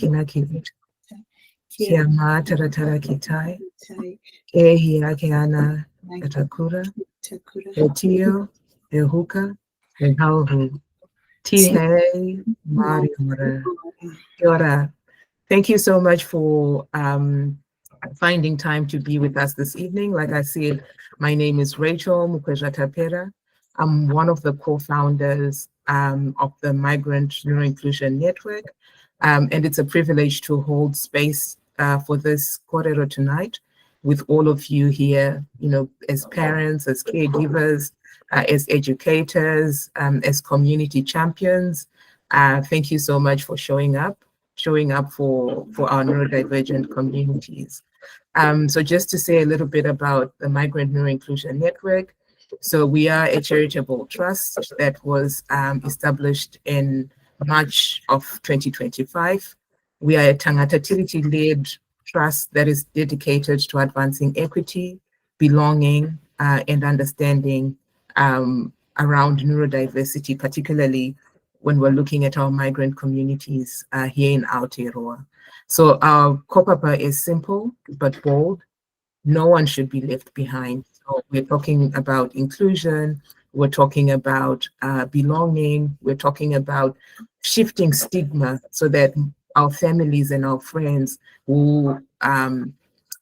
kinakit. Kiama taratara kitai. Ehia kiana etakura. Etio, ehuka, ehauhu. Tihe, mariora. Kia ora. Thank you so much for finding time to be with us this evening. Like I said, my name is Rachel Mukwejatapera. I'm one of the co-founders of the Migrant Neuro-Inclusion Network. And it's a privilege to hold space for this Korero tonight with all of you here, as parents, as caregivers, as educators, as community champions. Thank you so much for showing up for our neurodivergent communities. So just to say a little bit about the Migrant Neuro-Inclusion Network. So we are a charitable trust that was established in March of 2025. We are a Tangata Tiriti-led trust that is dedicated to advancing equity, belonging, and understanding around neurodiversity, particularly when we're looking at our migrant communities here in Aotearoa. So our kaupapa is simple but bold. No one should be left behind. So we're talking about inclusion, we're talking about belonging, we're talking about shifting stigma so that our families and our friends who are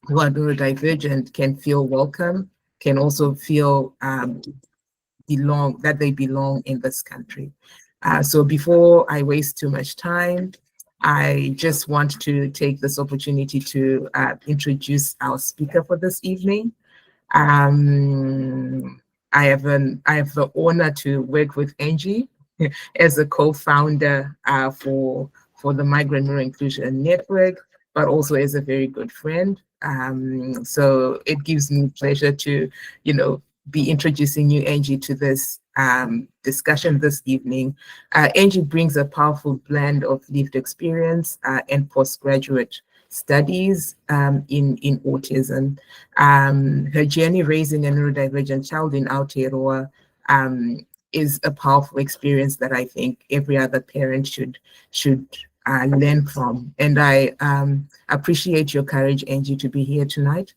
neurodivergent can feel welcome, can also feel that they belong in this country. So before I waste too much time, I just want to take this opportunity to introduce our speaker for this evening. I have the honor to work with Angie as a co-founder for the Migrant Neuro-Inclusion Network, but also as a very good friend. So it gives me pleasure to, be introducing you, Angie, to this discussion this evening. Angie brings a powerful blend of lived experience and postgraduate studies in autism. Her journey raising a neurodivergent child in Aotearoa is a powerful experience that I think every other parent should learn from. And I appreciate your courage, Angie, to be here tonight.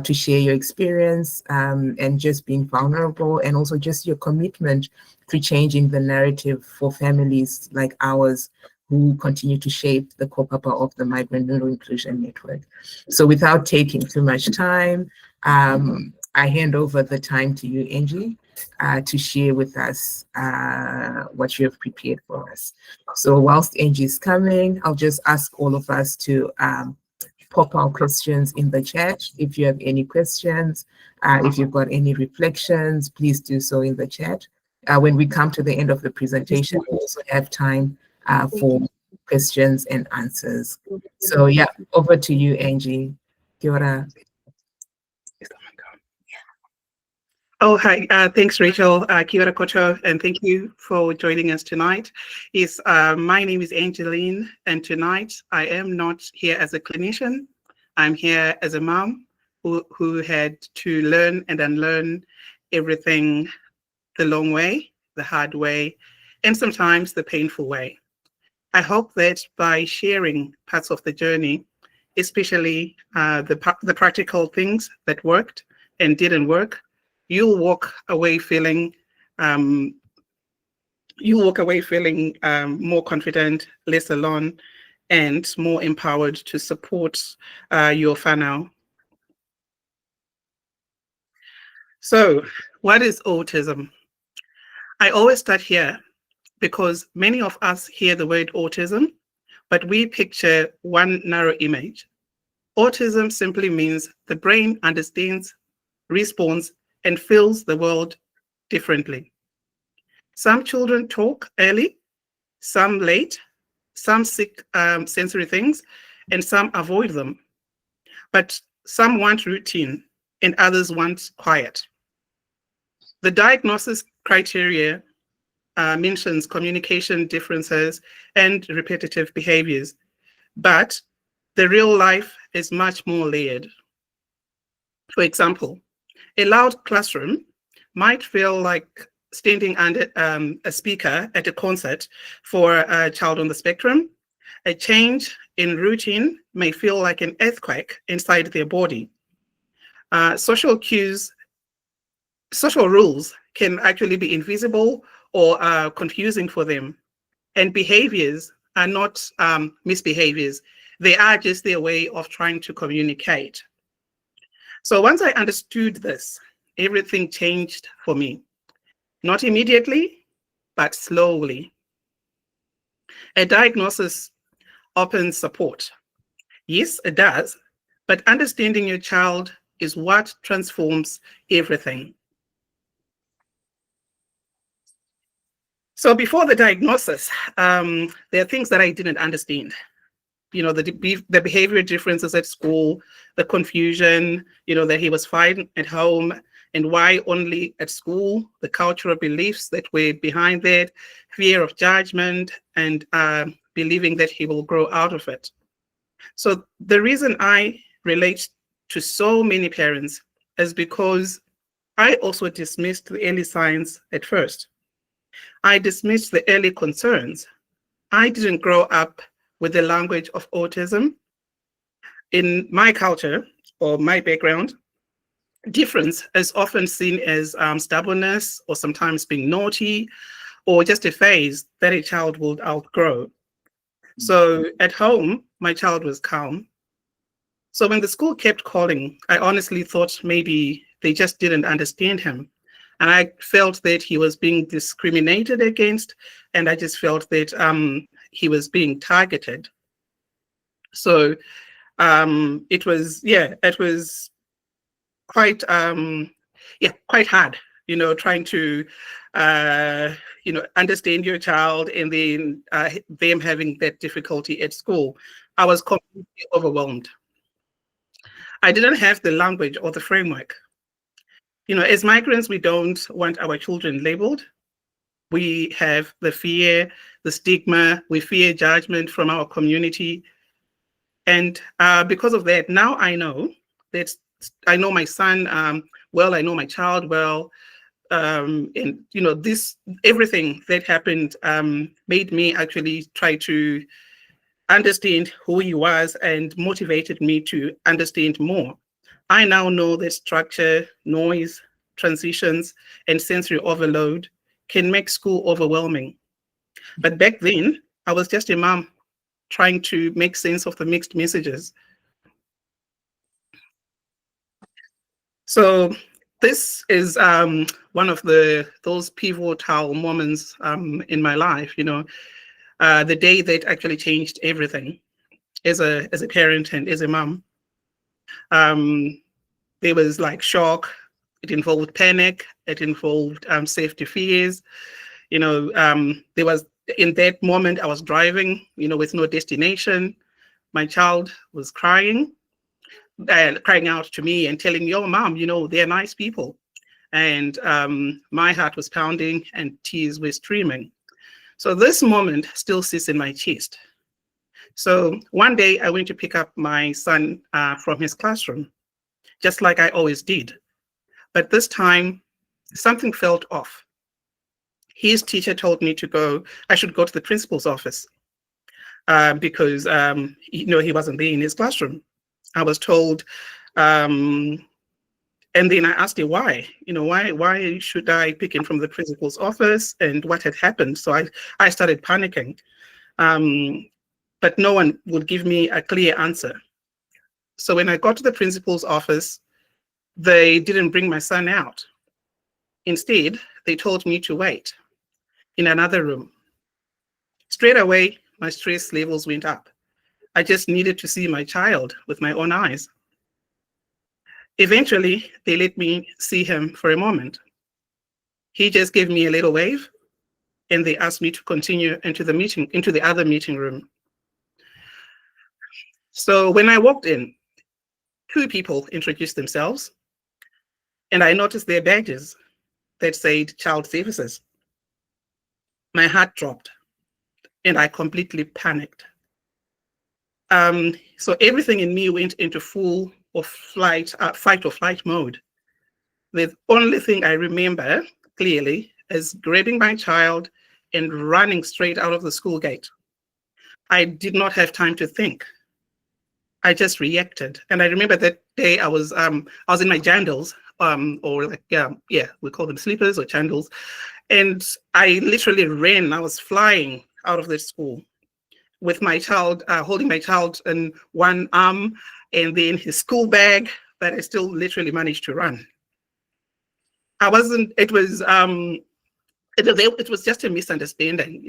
To share your experience and just being vulnerable, and also just your commitment to changing the narrative for families like ours who continue to shape the kaupapa of the Migrant Neuro-Inclusion Network. So without taking too much time, I hand over the time to you, Angie, to share with us what you have prepared for us. So whilst Angie is coming, I'll just ask all of us to pop our questions in the chat. If you have any questions, if you've got any reflections, please do so in the chat. When we come to the end of the presentation, we'll also have time for questions and answers. So yeah, over to you, Angie. Kia ora. Oh, hi. Thanks, Rachel. Kia ora koutou, and thank you for joining us tonight. My name is Angeline, and tonight I am not here as a clinician. I'm here as a mom who had to learn and unlearn everything the long way, the hard way, and sometimes the painful way. I hope that by sharing parts of the journey, especially the practical things that worked and didn't work, you'll walk away feeling more confident, less alone, and more empowered to support your whānau. So, what is autism? I always start here because many of us hear the word autism, but we picture one narrow image. Autism simply means the brain understands, responds, and feels the world differently. Some children talk early, some late, some seek sensory things, and some avoid them. But some want routine, and others want quiet. The diagnosis criteria mentions communication differences and repetitive behaviors, but the real life is much more layered. For example, a loud classroom might feel like standing under a speaker at a concert for a child on the spectrum, A change in routine may feel like an earthquake inside their body. Social cues, social rules can actually be invisible or confusing for them. And behaviors are not misbehaviors. They are just their way of trying to communicate. So once I understood this, everything changed for me. Not immediately, but slowly. A diagnosis opens support. Yes, it does. But understanding your child is what transforms everything. So before the diagnosis, there are things that I didn't understand. You know, the behavior differences at school, the confusion, you know, that he was fine at home and why only at school, the cultural beliefs that were behind that, fear of judgment, and believing that he will grow out of it. So the reason I relate to so many parents is because I also dismissed the early signs at first. I dismissed the early concerns. I didn't grow up with the language of autism. In my culture or my background, difference is often seen as stubbornness or sometimes being naughty or just a phase that a child will outgrow. So at home, my child was calm. So when the school kept calling, I honestly thought maybe they just didn't understand him. And I felt that he was being discriminated against, and I just felt that he was being targeted. So it was quite quite hard, you know, trying to understand your child and then them having that difficulty at school. I was completely overwhelmed. I didn't have the language or the framework. You know, as migrants, we don't want our children labeled. We have the fear, the stigma, we fear judgment from our community. And because of that, now I know that I know my son well, I know my child well. And, you know, everything that happened made me actually try to understand who he was and motivated me to understand more. I now know that structure, noise, transitions, and sensory overload can make school overwhelming. But back then, I was just a mom trying to make sense of the mixed messages. So this is one of those pivotal moments in my life, you know, the day that actually changed everything as a parent and as a mom. There was like shock. It involved panic. It involved safety fears. You know, there was in that moment I was driving, you know, with no destination. My child was crying out to me and telling me, "Oh, mom, you know, they're nice people." And my heart was pounding and tears were streaming. So this moment still sits in my chest. So one day I went to pick up my son from his classroom, just like I always did. But this time, something felt off. His teacher told me I should go to the principal's office because, you know, he wasn't there in his classroom. I was told, and then I asked him why, you know, why should I pick him from the principal's office and what had happened? So I started panicking, but no one would give me a clear answer. So when I got to the principal's office, they didn't bring my son out. Instead, they told me to wait in another room. Straight away, my stress levels went up. I just needed to see my child with my own eyes. Eventually, they let me see him for a moment. He just gave me a little wave, and they asked me to continue into the other meeting room. So when I walked in, two people introduced themselves, and I noticed their badges that said Child Services. My heart dropped, and I completely panicked. So everything in me went into full of fight or flight mode. The only thing I remember clearly is grabbing my child and running straight out of the school gate. I did not have time to think. I just reacted. And I remember that day I was in my jandals, or like, yeah, we call them sleepers or chandals. And I literally ran. I was flying out of the school with my child, holding my child in one arm and then his school bag, but I still literally managed to run. I wasn't, it was just a misunderstanding.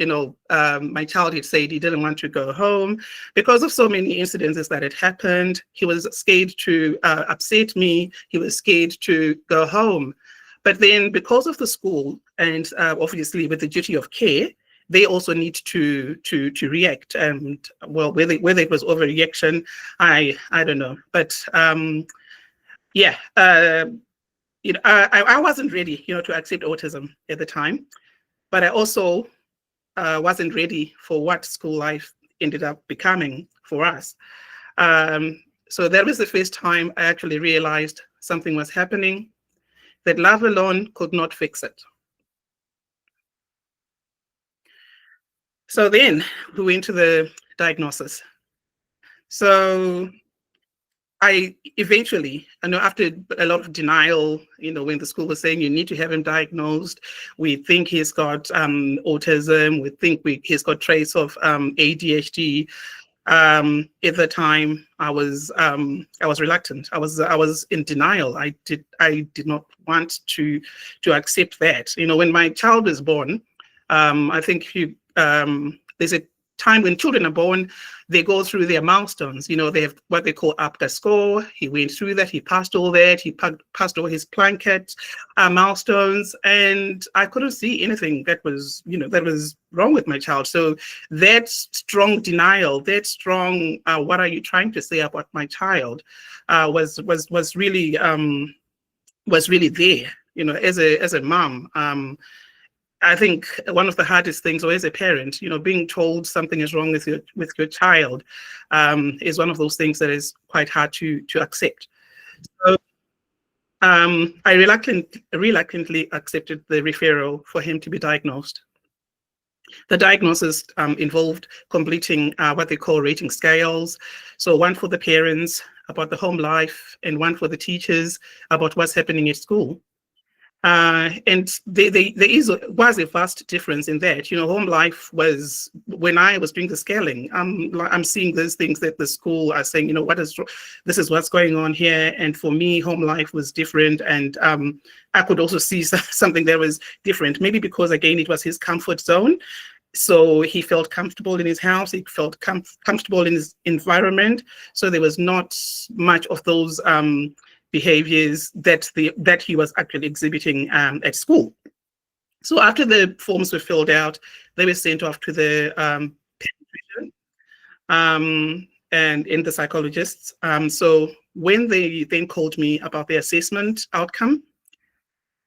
My child had said he didn't want to go home because of so many incidences that had happened. He was scared to upset me. He was scared to go home. But then because of the school and obviously with the duty of care, they also need to react. And well, whether it was overreaction, I don't know. But yeah, I wasn't ready, to accept autism at the time. But I also wasn't ready for what school life ended up becoming for us. So that was the first time I actually realized something was happening, that love alone could not fix it. So then we went to the diagnosis. So I eventually, after a lot of denial, when the school was saying you need to have him diagnosed, we think he's got autism, we think he's got traits of ADHD. At the time, I was reluctant. I was in denial. I did not want to accept that. When my child was born, I think there's a time when children are born, they go through their milestones. They have what they call APGAR score. He went through that. He passed all that. He passed all his Plunkett milestones, and I couldn't see anything that was wrong with my child. So that strong denial, that strong what are you trying to say about my child, was really there. As a mom. I think one of the hardest things, or as a parent, being told something is wrong with your child, is one of those things that is quite hard to accept. So I reluctantly accepted the referral for him to be diagnosed. The diagnosis involved completing what they call rating scales. So one for the parents about the home life, and one for the teachers about what's happening at school. And there was a vast difference in that. Home life was, when I was doing the scaling, I'm seeing those things that the school are saying, this is what's going on here. And for me, home life was different. And I could also see something that was different, maybe because, again, it was his comfort zone. So he felt comfortable in his house. He felt comfortable in his environment. So there was not much of those behaviors that he was actually exhibiting at school. So after the forms were filled out, they were sent off to the pediatrician and in the psychologists. So when they then called me about the assessment outcome,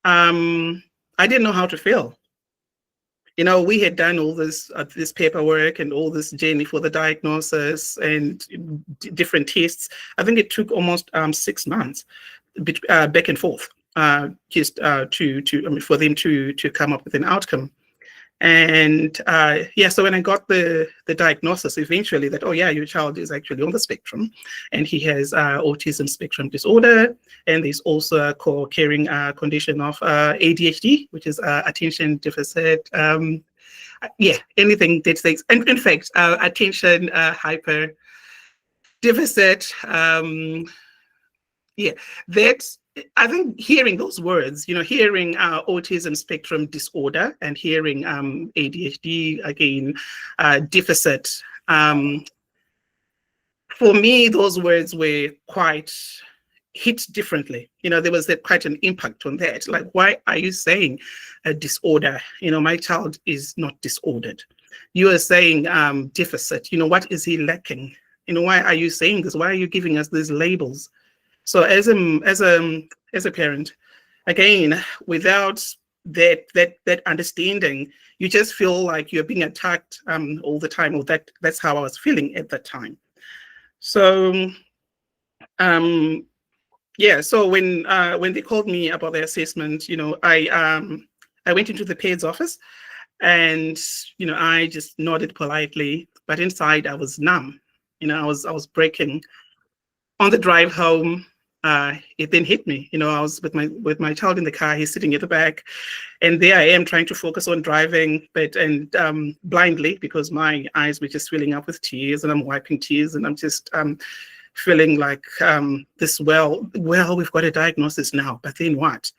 I didn't know how to feel. We had done all this paperwork and all this journey for the diagnosis and different tests. I think it took almost 6 months back and forth just for them to come up with an outcome. And so when I got the diagnosis eventually that, oh yeah, your child is actually on the spectrum, and he has autism spectrum disorder, and there's also a co-occurring condition of ADHD, which is attention deficit. Anything that takes, and in fact, attention hyper deficit. That's, I think, hearing those words, hearing autism spectrum disorder and hearing ADHD, again, deficit. For me, those words were quite hit differently. There was quite an impact on that. Like, why are you saying a disorder? My child is not disordered. You are saying deficit. What is he lacking? Why are you saying this? Why are you giving us these labels? So as a parent, again, without that understanding, you just feel like you're being attacked all the time, or that's how I was feeling at that time. So so when they called me about the assessment, I went into the PEDS office, and I just nodded politely. but inside I was numb. I was breaking. On the drive home, it then hit me. I was with my child in the car. He's sitting at the back, and there I am trying to focus on driving, but blindly, because my eyes were just filling up with tears, and I'm wiping tears, and I'm just feeling like this. Well, we've got a diagnosis now, but then what?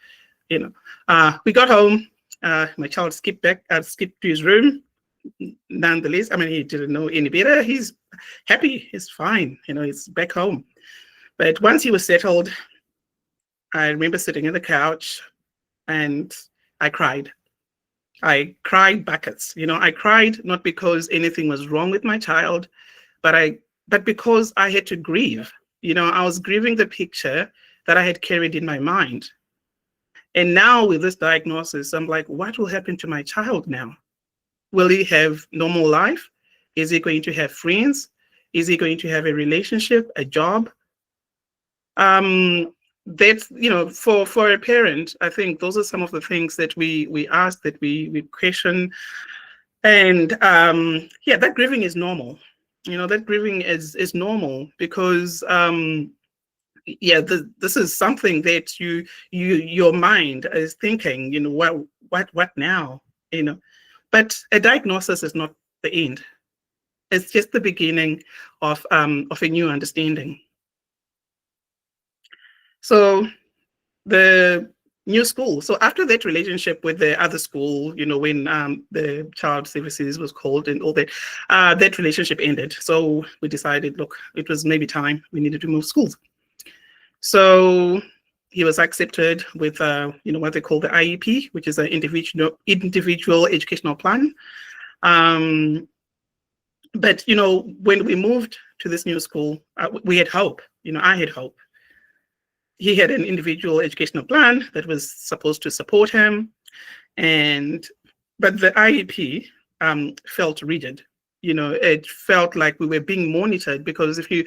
We got home. My child skipped to his room. Nonetheless, I mean, he didn't know any better. He's happy. He's fine. He's back home. But once he was settled, I remember sitting on the couch and I cried. I cried buckets. I cried not because anything was wrong with my child, but because I had to grieve. I was grieving the picture that I had carried in my mind. And now with this diagnosis, I'm like, what will happen to my child now? Will he have normal life? Is he going to have friends? Is he going to have a relationship, a job? That's, for a parent, I think those are some of the things that we ask, that we question. And that grieving is normal. That grieving is normal because this is something that your mind is thinking, what now? But a diagnosis is not the end. It's just the beginning of a new understanding. So the new school. So after that relationship with the other school, when the child services was called and all that, that relationship ended. So we decided, look, it was maybe time we needed to move schools. So he was accepted with, what they call the IEP, which is an individual educational plan. But, when we moved to this new school, we had hope. I had hope. He had an individual educational plan that was supposed to support him, but the IEP felt rigid. It felt like we were being monitored, because if you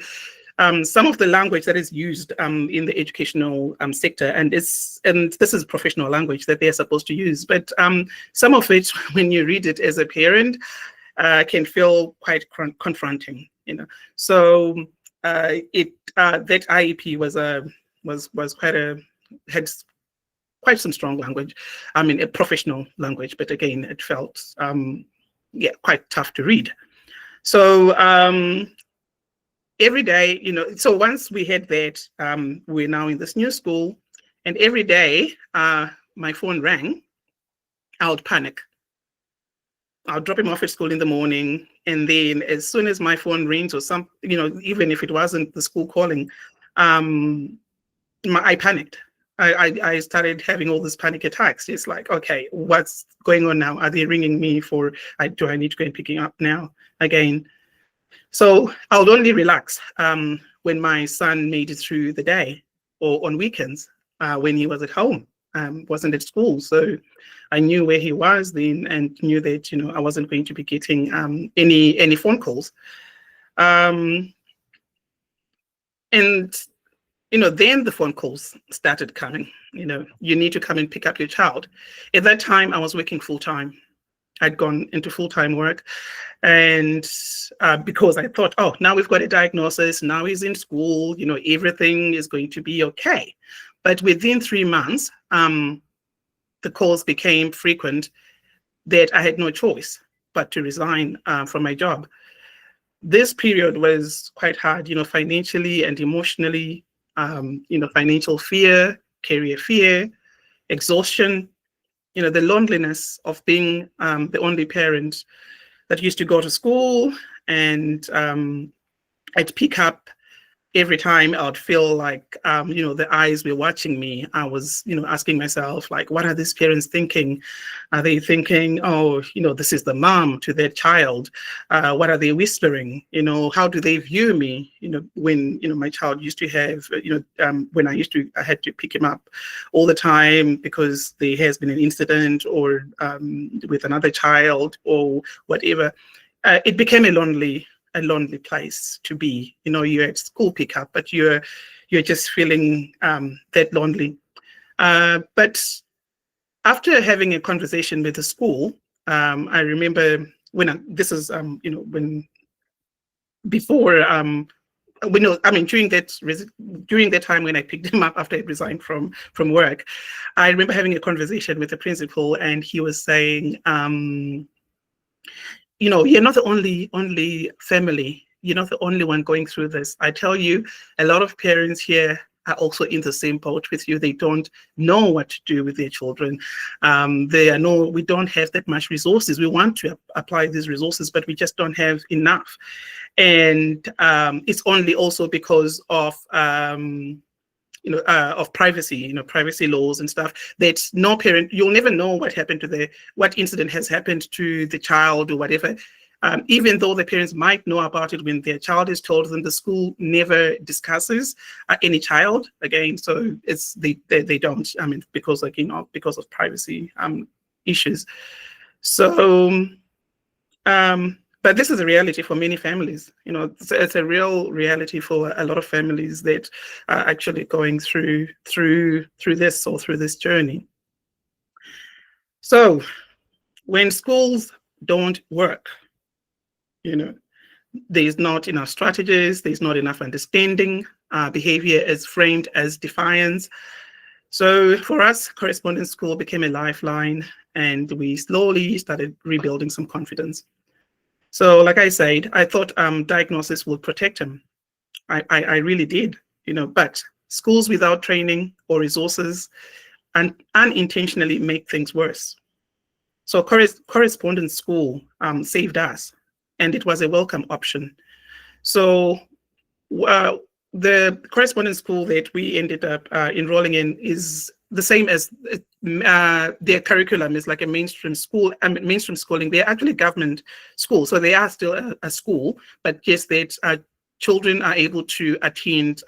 some of the language that is used in the educational sector, and this is professional language that they're supposed to use, but some of it, when you read it as a parent, can feel quite confronting. So that IEP had quite some strong language. I mean, a professional language, but again, it felt quite tough to read. So every day, so once we had that, we're now in this new school, and every day my phone rang, I would panic. I'll drop him off at school in the morning, and then as soon as my phone rings or even if it wasn't the school calling, I panicked. I started having all these panic attacks. It's like, okay, what's going on now? Are they ringing me do I need to go and pick him up now again? So I would only relax when my son made it through the day, or on weekends when he was at home, wasn't at school. So I knew where he was then, and knew that I wasn't going to be getting any phone calls. And then the phone calls started coming. You need to come and pick up your child. At that time, I was working full time. I'd gone into full-time work, and because I thought, oh, now we've got a diagnosis, now he's in school, everything is going to be okay. But within 3 months, the calls became frequent that I had no choice but to resign from my job. This period was quite hard, financially and emotionally, financial fear, career fear, exhaustion, the loneliness of being the only parent that used to go to school, and I'd pick up every time. I'd feel like, the eyes were watching me. I was, asking myself, like, what are these parents thinking? Are they thinking, oh, this is the mom to their child? What are they whispering? How do they view me? When, my child used to have, when I had to pick him up all the time because there has been an incident, or with another child or whatever. It became a lonely place to be. You're at school pickup, but you're just feeling that lonely. But after having a conversation with the school, I remember when before we know, I mean, during that time when I picked him up after I resigned from work, I remember having a conversation with the principal, and he was saying, you know, you're not the only family. You're not the only one going through this. I tell you, a lot of parents here are also in the same boat with you. They don't know what to do with their children. We don't have that much resources. We want to apply these resources, but we just don't have enough. And it's only also because of of privacy, privacy laws and stuff, that no parent, you'll never know what incident has happened to the child or whatever. Even though the parents might know about it when their child is told them, the school never discusses any child again. So they don't, I mean, because because of privacy issues. So, but this is a reality for many families. It's a real reality for a lot of families that are actually going through this journey. So when schools don't work, there's not enough strategies, there's not enough understanding, behavior is framed as defiance. So for us, correspondence school became a lifeline, and we slowly started rebuilding some confidence. So like I said, I thought diagnosis would protect him. I really did, but schools without training or resources unintentionally make things worse. So correspondence school saved us, and it was a welcome option. So the correspondence school that we ended up enrolling in is the same as their curriculum is like a mainstream school. Mainstream schooling, they're actually government schools, so they are still a school, but just that children are able to attend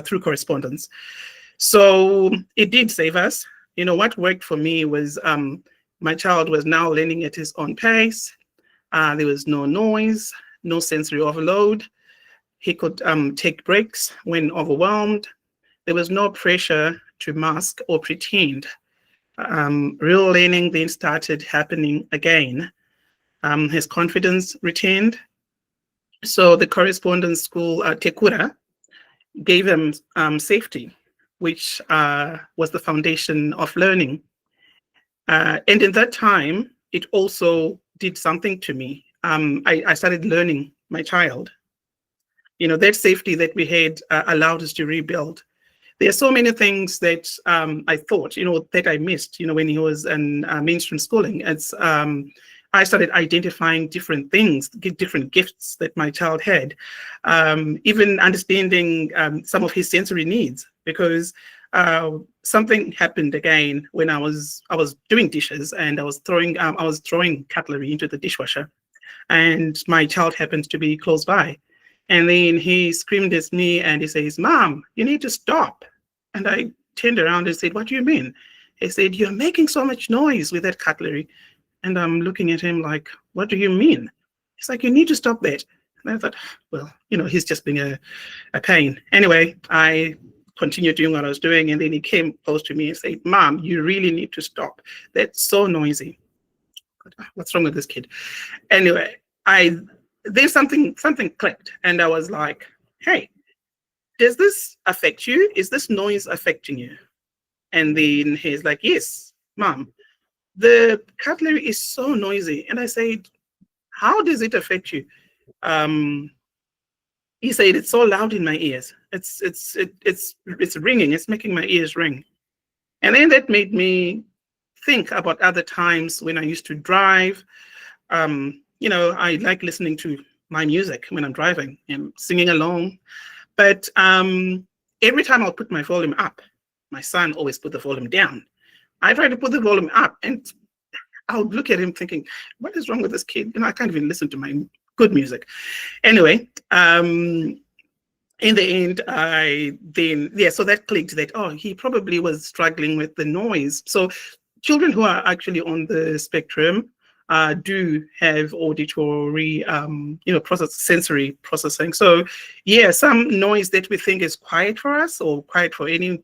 through correspondence. So it did save us. What worked for me was my child was now learning at his own pace. There was no noise, no sensory overload. He could take breaks when overwhelmed. There was no pressure to mask or pretend. Real learning then started happening again. His confidence returned. So the correspondence school, Tekura, gave him safety, which was the foundation of learning. And in that time, it also did something to me. I started learning my child. That safety that we had allowed us to rebuild. There are so many things that I thought, that I missed, when he was in mainstream schooling. It's I started identifying different things, different gifts that my child had, even understanding some of his sensory needs, because something happened again when I was doing dishes, and I was throwing cutlery into the dishwasher, and my child happened to be close by. And then he screamed at me and he says, "Mom, you need to stop." And I turned around and said, "What do you mean?" He said, "You're making so much noise with that cutlery." And I'm looking at him like, "What do you mean?" He's like, "You need to stop that." And I thought, well, he's just being a pain. Anyway, I continued doing what I was doing. And then he came close to me and said, "Mom, you really need to stop. That's so noisy." What's wrong with this kid? Anyway, there's something clicked, and I was like, "Hey, does this affect you? Is this noise affecting you?" And then he's like, "Yes, Mom, the cutlery is so noisy." And I said, "How does it affect you?" He said, "It's so loud in my ears. It's ringing. It's making my ears ring." And then that made me think about other times when I used to drive. I like listening to my music when I'm driving and singing along. But every time I'll put my volume up, my son always put the volume down. I try to put the volume up, and I would look at him thinking, "What is wrong with this kid? I can't even listen to my good music." Anyway, in the end, so that clicked that, he probably was struggling with the noise. So children who are actually on the spectrum do have auditory, sensory processing. So yeah, some noise that we think is quiet for us or quiet for any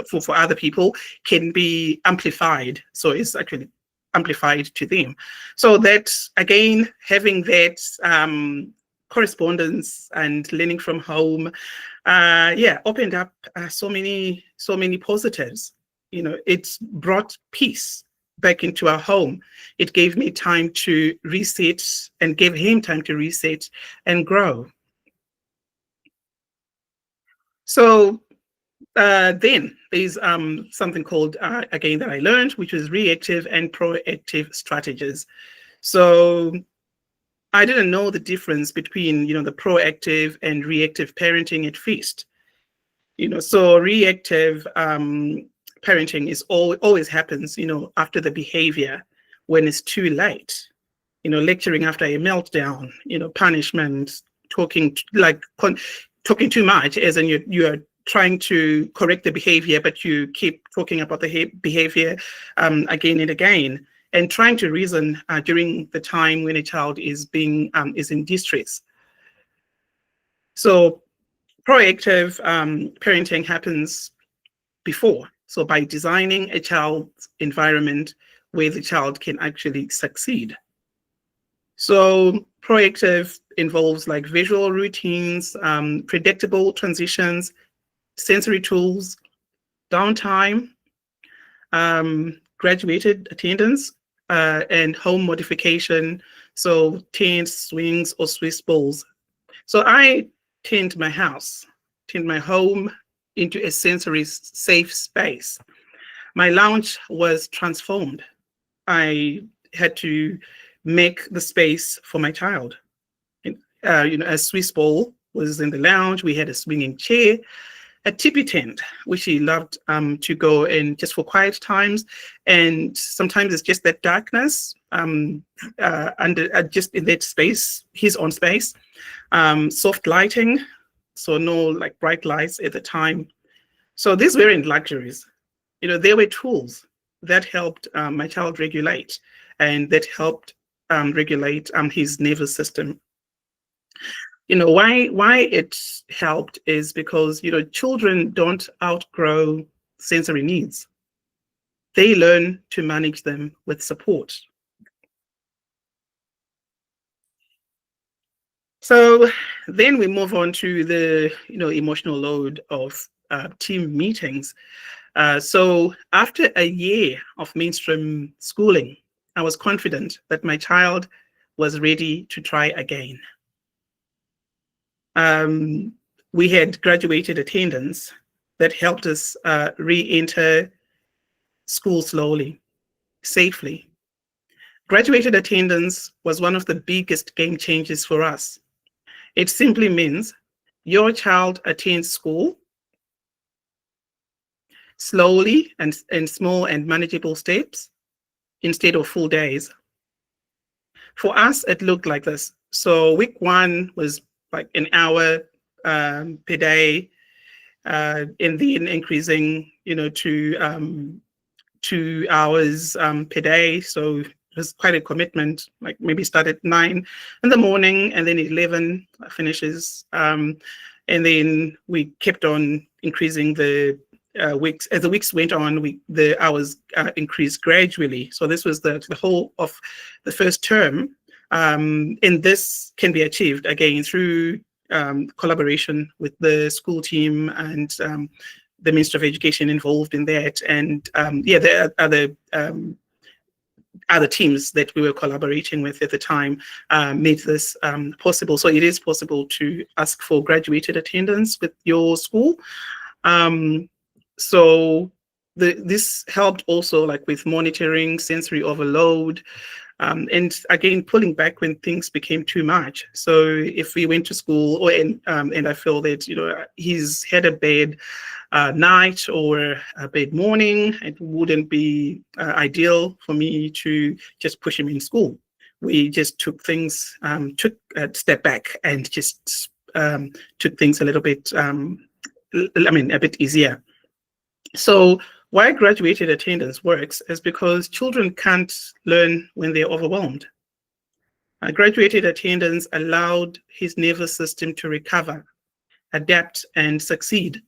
for other people can be amplified. So it's actually amplified to them. So that, again, having that correspondence and learning from home, opened up so many positives. It's brought peace back into our home. It gave me time to reset and gave him time to reset and grow. So then there's something called, again, that I learned, which was reactive and proactive strategies. So I didn't know the difference between, the proactive and reactive parenting at first. So reactive parenting is always happens, after the behavior, when it's too late. Lecturing after a meltdown, punishment, talking talking too much, as in you are trying to correct the behavior, but you keep talking about the behavior again and again, and trying to reason during the time when a child is in distress. So proactive parenting happens before. So by designing a child's environment where the child can actually succeed. So proactive involves like visual routines, predictable transitions, sensory tools, downtime, graduated attendance, and home modification. So tents, swings, or Swiss balls. So I turned my home into a sensory safe space. My lounge was transformed. I had to make the space for my child. A Swiss ball was in the lounge. We had a swinging chair, a tippy tent, which he loved to go in just for quiet times. And sometimes it's just that darkness under just in that space, his own space. Soft lighting, so no like bright lights at the time. So these weren't luxuries. They were tools that helped my child regulate, and that helped regulate his nervous system. Why it helped is because, children don't outgrow sensory needs. They learn to manage them with support. So then we move on to the, emotional load of team meetings. So after a year of mainstream schooling, I was confident that my child was ready to try again. We had graduated attendance that helped us re-enter school slowly, safely. Graduated attendance was one of the biggest game changers for us. It simply means your child attends school slowly and in small and manageable steps instead of full days. For us, it looked like this. So week 1 was like an hour per day, and then increasing, to 2 hours per day. So it was quite a commitment, like maybe start at 9 in the morning and then 11 finishes. And then we kept on increasing the weeks. As the weeks went on, the hours increased gradually. So this was the whole of the first term. And this can be achieved again through collaboration with the school team and the Ministry of Education involved in that, and there are other teams that we were collaborating with at the time made this possible. So it is possible to ask for graduated attendance with your school. So this helped also like with monitoring sensory overload, and again pulling back when things became too much. So if we went to school and I feel that he's had a bad night or a bad morning, it wouldn't be ideal for me to just push him in school. We just took things, took a step back and just took things a little bit, a bit easier. So why graduated attendance works is because children can't learn when they're overwhelmed. Graduated attendance allowed his nervous system to recover, adapt, and succeed.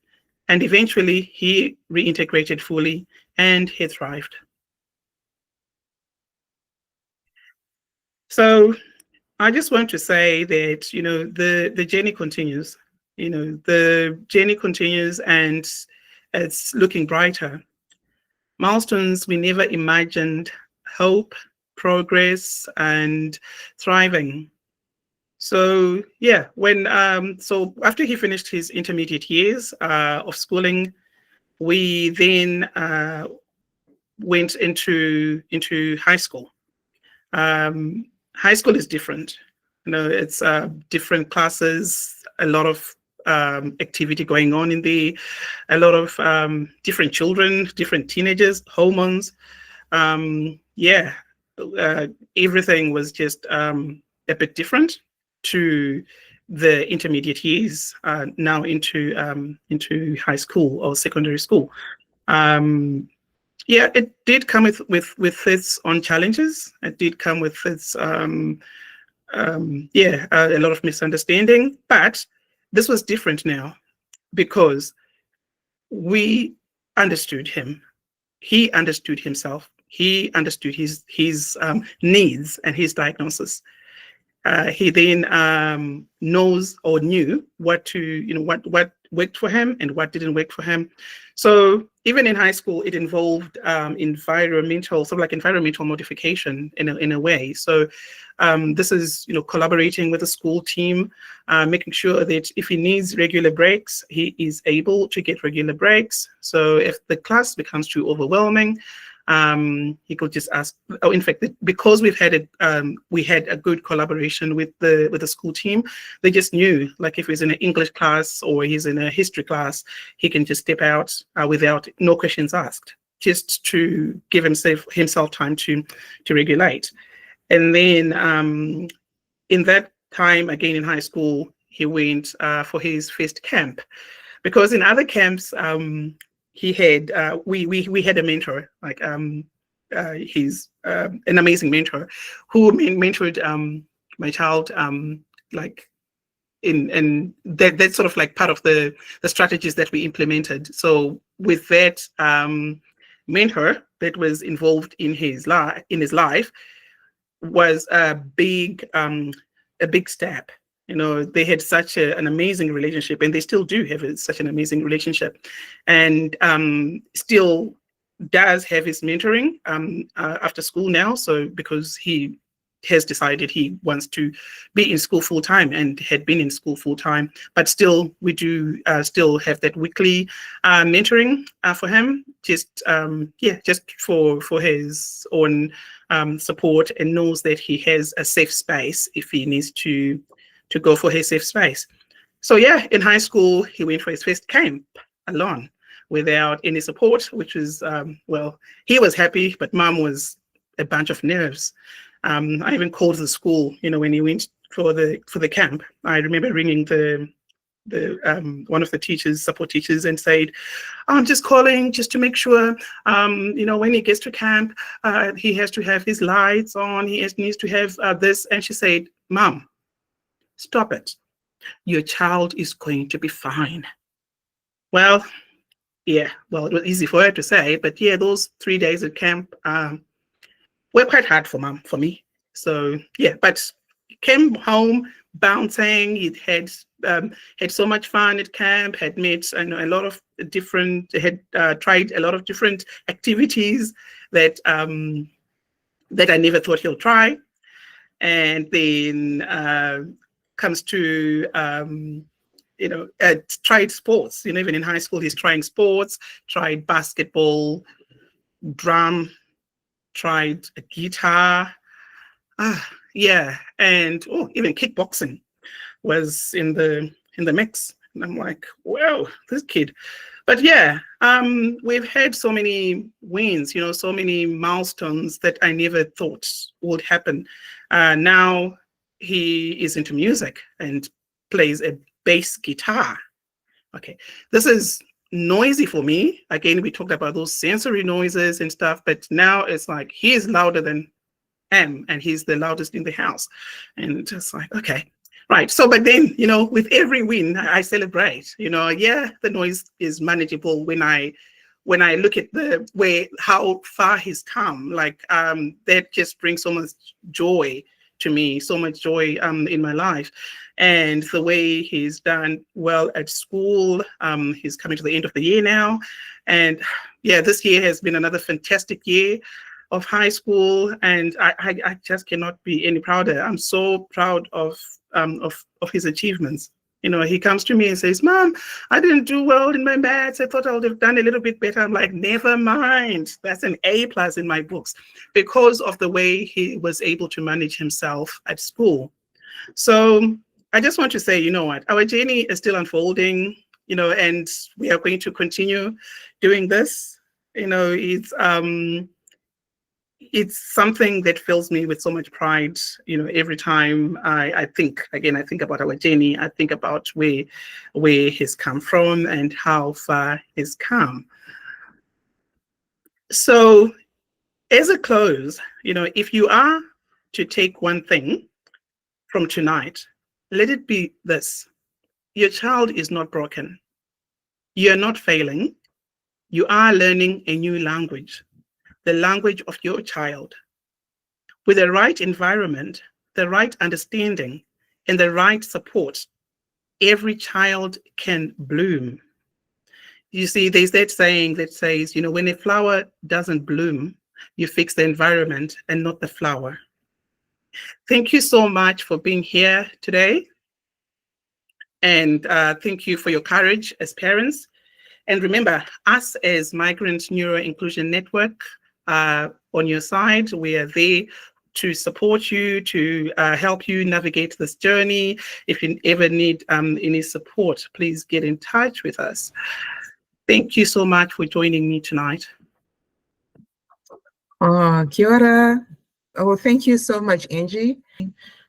And eventually he reintegrated fully and he thrived. So I just want to say that, the journey continues. The journey continues, and it's looking brighter. Milestones we never imagined, hope, progress, and thriving. So yeah, so after he finished his intermediate years of schooling, we then went into high school. Um, High school is different. It's different classes, a lot of activity going on in the, a lot of different children, different teenagers, hormones. Yeah, everything was just a bit different to the intermediate years, now into high school or secondary school. Um, yeah, it did come with its own challenges. It did come with its a lot of misunderstanding. But this was different now because we understood him. He understood himself. He understood his needs and his diagnosis. He then knows or knew what worked for him and what didn't work for him. So even in high school, it involved environmental modification in a way. So this is collaborating with the school team, making sure that if he needs regular breaks, he is able to get regular breaks. So if the class becomes too overwhelming, he could just ask. Oh, in fact, because we had a good collaboration with the school team, they just knew, like if he's in an English class or he's in a history class, he can just step out without no questions asked, just to give himself time to regulate. And then in that time, again in high school, he went for his first camp, because in other camps, he had we had a mentor, like he's an amazing mentor who mentored my child, like in that's sort of like part of the strategies that we implemented. So with that mentor that was involved in his life was a big step. They had such an amazing relationship, and they still do have such an amazing relationship, and still does have his mentoring after school now. So because he has decided he wants to be in school full time and had been in school full time, but still we do still have that weekly mentoring for him, just for his own support, and knows that he has a safe space if he needs to go for his safe space. So yeah, in high school, he went for his first camp alone without any support, which was, he was happy, but mom was a bunch of nerves. I even called the school, when he went for the camp. I remember ringing the one of the support teachers, and said, I'm just calling just to make sure, when he gets to camp, he has to have his lights on, needs to have this. And she said, Mom, stop it. Your child is going to be fine. Well, yeah, it was easy for her to say, but yeah, those 3 days at camp were quite hard for me. So yeah, but came home bouncing. He had so much fun at camp, had met a lot of different, had tried a lot of different activities that I never thought he'll try. And then comes to tried sports. Even in high school, he's trying sports, tried basketball, drum, tried a guitar, and even kickboxing was in the mix. And I'm like, wow, this kid. But yeah, we've had so many wins, so many milestones that I never thought would happen. Now he is into music and plays a bass guitar. Okay, this is noisy for me. Again, we talked about those sensory noises and stuff, but now it's like he is louder than M, and he's the loudest in the house. And just like, okay, right. So, but then, with every win, I celebrate. The noise is manageable when I look at how far he's come. Like that just brings so much joy to me, so much joy in my life. And the way he's done well at school, he's coming to the end of the year now. And yeah, this year has been another fantastic year of high school, and I just cannot be any prouder. I'm so proud of his achievements. You know, he comes to me and says, "Mom, I didn't do well in my maths. I thought I would have done a little bit better." I'm like, "Never mind. That's an A plus in my books," because of the way he was able to manage himself at school. So I just want to say, you know what, our journey is still unfolding, you know, and we are going to continue doing this. You know, it's something that fills me with so much pride, you know, every time I think, again, I think about our journey, I think about where he's come from and how far he's come. So as a close, you know, if you are to take one thing from tonight, let it be this: your child is not broken. You're not failing. You are learning a new language, the language of your child. With the right environment, the right understanding, and the right support, every child can bloom. You see, there's that saying that says, you know, when a flower doesn't bloom, you fix the environment and not the flower. Thank you so much for being here today. And thank you for your courage as parents. And remember, us as Migrant Neuro-Inclusion Network, on your side, we are there to support you, to help you navigate this journey. If you ever need any support, please get in touch with us. Thank you so much for joining me tonight. Kia ora. Oh, thank you so much, Angie.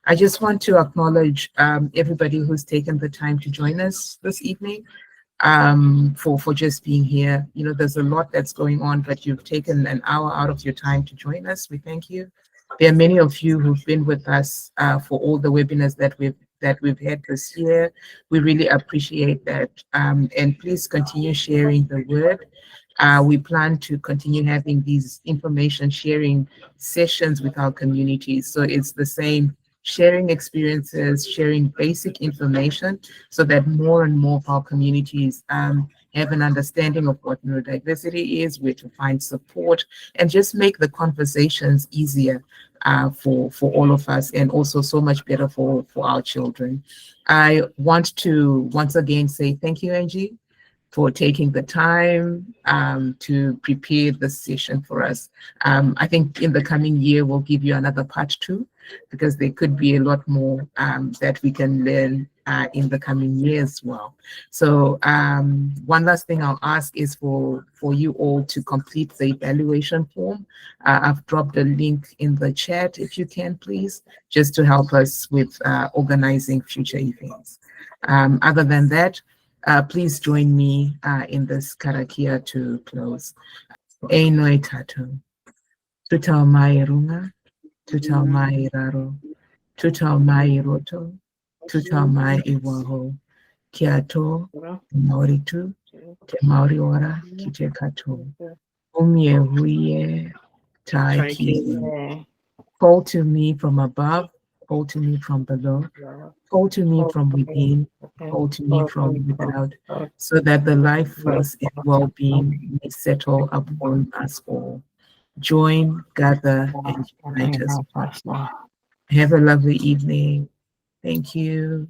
I just want to acknowledge everybody who's taken the time to join us this evening, for just being here. You know, there's a lot that's going on, but you've taken an hour out of your time to join us. We thank you. There are many of you who've been with us for all the webinars that we've had this year. We really appreciate that. And please continue sharing the word. We plan to continue having these information sharing sessions with our communities. So it's the same, sharing experiences, sharing basic information so that more and more of our communities have an understanding of what neurodiversity is, where to find support, and just make the conversations easier for all of us, and also so much better for our children. I want to once again say thank you, Angie, for taking the time to prepare this session for us. I think in the coming year, we'll give you another part 2, because there could be a lot more that we can learn in the coming year as well. So one last thing I'll ask is for you all to complete the evaluation form. I've dropped a link in the chat, if you can, please, just to help us with organizing future events. Other than that, please join me in this karakia to close. Einoi tato, tutau mai runga, tutau mai raro, tutau mai roto, tutau mai iwaho, kia to, te maori tu, te maori ora, ki te kato. Umie huie, tai ki. Call to me from above, call to me from below, call to me from within, call to me from without, so that the life force and well-being may settle upon us all. Join, gather, and unite us. Have a lovely evening. Thank you.